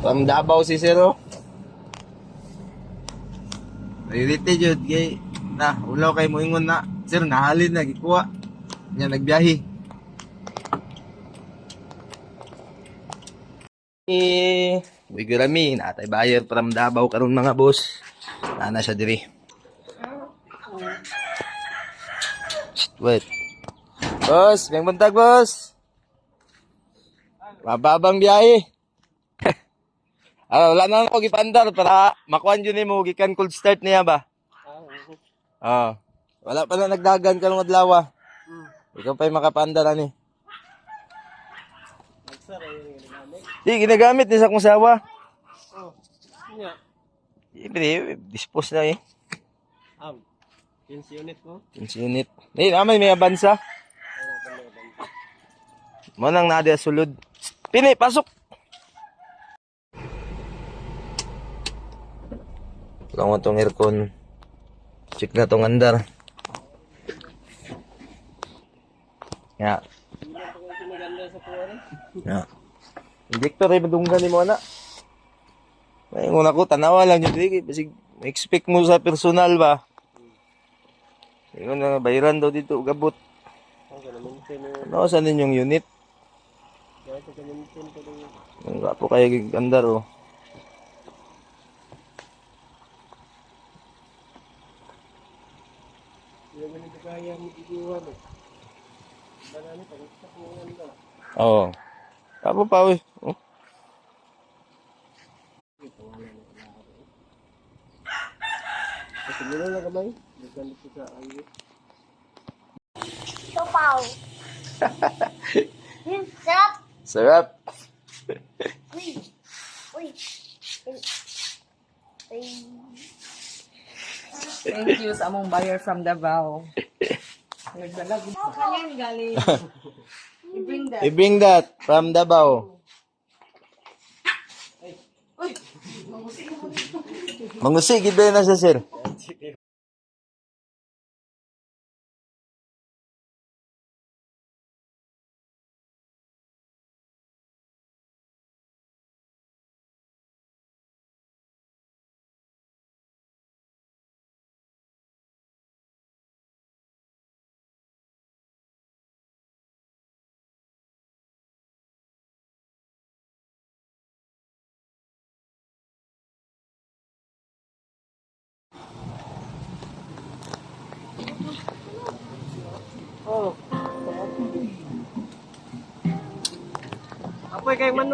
From Davao si Sir, oh. Priority jud kay na ulaw kay moingon na sir nahalin na gikuha nya nagbiyahe. Uy gurami natay buyer from Davao karon mga boss. Ana siya diri. Wait. Boss, may buntag boss. Mababang biyahe. Wala na ako gipandar para makuan yun mo gikan cold start niya ba? Wala pa na nagdagan karong adlaw. Ikaw pa'y makapandar ani. Di ginagamit ni sa kong sawa. Ibre, dispose na eh. 15 unit mo? 15 unit. Naman may abansa. Mo nang nadia sulod. Pini, pasok. Lang mo tong aircon. Check na tong andar. Ya. Ya. Injector ay madunggan ni mo ana. May una ko tanawa lang yun dili basig expect mo sa personal ba. Ingon na bayaran daw dito gabot. Ano sa ninyong unit? Ang gapo kayo andar oh. Oo. Tapo pa we. Oh. Kasi nila na kamay. Nagkalit ko sa ayos. Sopaw. Sarap. Sarap. Uy. Uy. Uy. Thank you sa among buyer from Davao. Nagdalag sa kanyang galing. I-bring that. I-bring that from Davao. Mangusig gid na sa sir. Apoy kay man